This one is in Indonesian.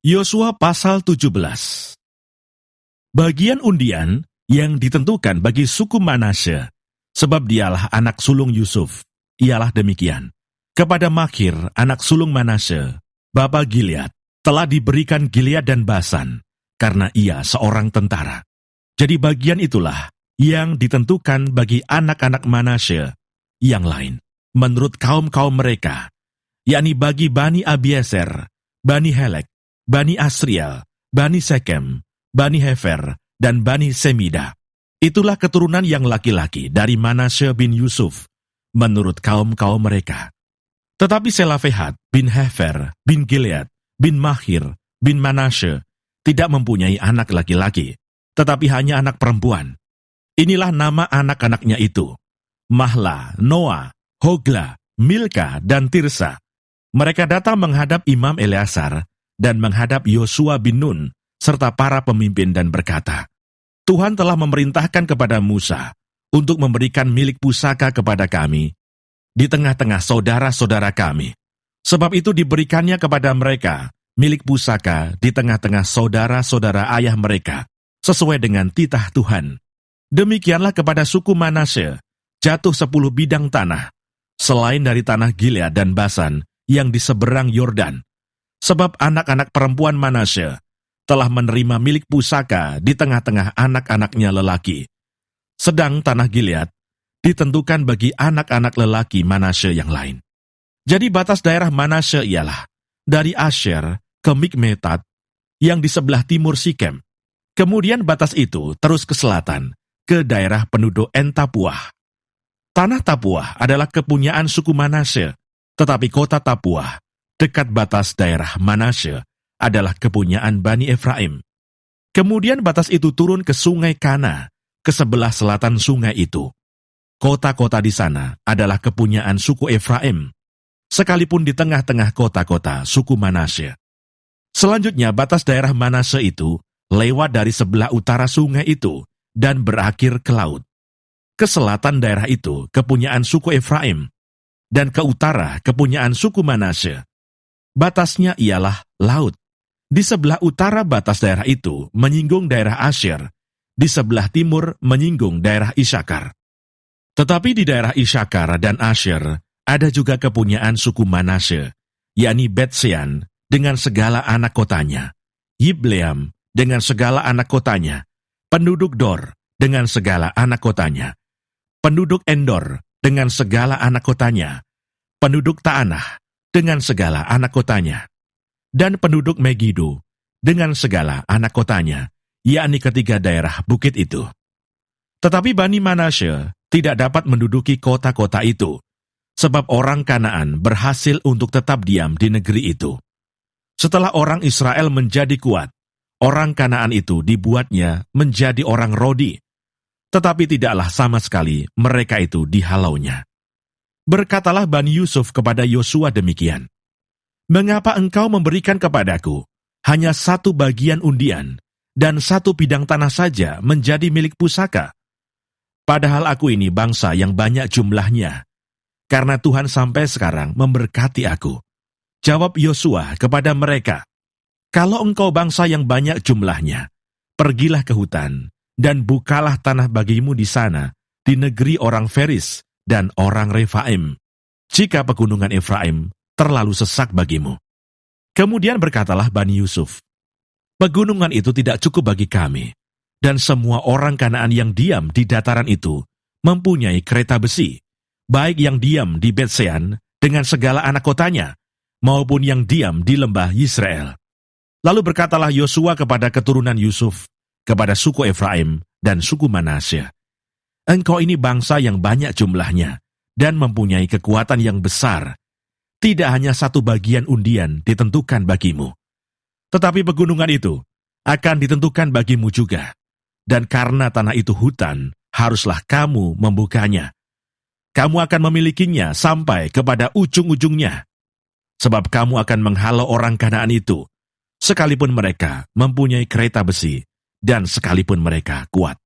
Yosua pasal 17. Bagian undian yang ditentukan bagi suku Manasye, sebab dialah anak sulung Yusuf, ialah demikian. Kepada Makir, anak sulung Manasye, bapa Gilead, telah diberikan Gilead dan Basan, karena ia seorang tentara. Jadi bagian itulah yang ditentukan bagi anak-anak Manasye yang lain, menurut kaum-kaum mereka, yakni bagi Bani Abieser, Bani Helek, Bani Asriel, Bani Sekem, Bani Hefer, dan Bani Semida. Itulah keturunan yang laki-laki dari Manasye bin Yusuf, menurut kaum-kaum mereka. Tetapi Selafehat bin Hefer, bin Gilead, bin Mahir, bin Manasye, tidak mempunyai anak laki-laki, tetapi hanya anak perempuan. Inilah nama anak-anaknya itu: Mahla, Noah, Hogla, Milka, dan Tirsa. Mereka datang menghadap Imam Eleazar dan menghadap Yosua bin Nun, serta para pemimpin dan berkata, Tuhan telah memerintahkan kepada Musa untuk memberikan milik pusaka kepada kami di tengah-tengah saudara-saudara kami. Sebab itu diberikannya kepada mereka milik pusaka di tengah-tengah saudara-saudara ayah mereka, sesuai dengan titah Tuhan. Demikianlah kepada suku Manasye jatuh 10 bidang tanah, selain dari tanah Gilead dan Basan yang di seberang Yordan. Sebab anak-anak perempuan Manasye telah menerima milik pusaka di tengah-tengah anak-anaknya lelaki. Sedang tanah Gilead ditentukan bagi anak-anak lelaki Manasye yang lain. Jadi batas daerah Manasye ialah dari Asher ke Mikmetat yang di sebelah timur Sikem. Kemudian batas itu terus ke selatan, ke daerah penduduk En-Tapuah. Tanah Tapuah adalah kepunyaan suku Manasye, tetapi kota Tapuah dekat batas daerah Manasye adalah kepunyaan Bani Efraim. Kemudian batas itu turun ke sungai Kana, ke sebelah selatan sungai itu. Kota-kota di sana adalah kepunyaan suku Efraim, sekalipun di tengah-tengah kota-kota suku Manasye. Selanjutnya batas daerah Manasye itu lewat dari sebelah utara sungai itu dan berakhir ke laut. Ke selatan daerah itu kepunyaan suku Efraim, dan ke utara kepunyaan suku Manasye. Batasnya ialah laut. Di sebelah utara batas daerah itu menyinggung daerah Asher, di sebelah timur menyinggung daerah Isakar. Tetapi di daerah Isakar dan Asher ada juga kepunyaan suku Manasye, yakni Bet-Sean dengan segala anak kotanya, Yibleam dengan segala anak kotanya, penduduk Dor dengan segala anak kotanya, penduduk Endor dengan segala anak kotanya, penduduk Ta'anah dengan segala anak kotanya, dan penduduk Megido dengan segala anak kotanya, yakni ketiga daerah bukit itu. Tetapi Bani Manasye tidak dapat menduduki kota-kota itu, sebab orang Kanaan berhasil untuk tetap diam di negeri itu. Setelah orang Israel menjadi kuat, orang Kanaan itu dibuatnya menjadi orang Rodi, tetapi tidaklah sama sekali mereka itu dihalaunya. Berkatalah Bani Yusuf kepada Yosua demikian, Mengapa engkau memberikan kepadaku hanya satu bagian undian dan satu bidang tanah saja menjadi milik pusaka? Padahal aku ini bangsa yang banyak jumlahnya, karena Tuhan sampai sekarang memberkati aku. Jawab Yosua kepada mereka, Kalau engkau bangsa yang banyak jumlahnya, pergilah ke hutan, dan bukalah tanah bagimu di sana, di negeri orang Feris dan orang Refaim, jika pegunungan Efraim terlalu sesak bagimu. Kemudian berkatalah Bani Yusuf, Pegunungan itu tidak cukup bagi kami, dan semua orang Kanaan yang diam di dataran itu mempunyai kereta besi, baik yang diam di Bet-Sean dengan segala anak kotanya, maupun yang diam di lembah Yisrael. Lalu berkatalah Yosua kepada keturunan Yusuf, kepada suku Efraim dan suku Manasye, Engkau ini bangsa yang banyak jumlahnya, dan mempunyai kekuatan yang besar. Tidak hanya satu bagian undian ditentukan bagimu, tetapi pegunungan itu akan ditentukan bagimu juga. Dan karena tanah itu hutan, haruslah kamu membukanya. Kamu akan memilikinya sampai kepada ujung-ujungnya. Sebab kamu akan menghalau orang Kanaan itu, sekalipun mereka mempunyai kereta besi, dan sekalipun mereka kuat.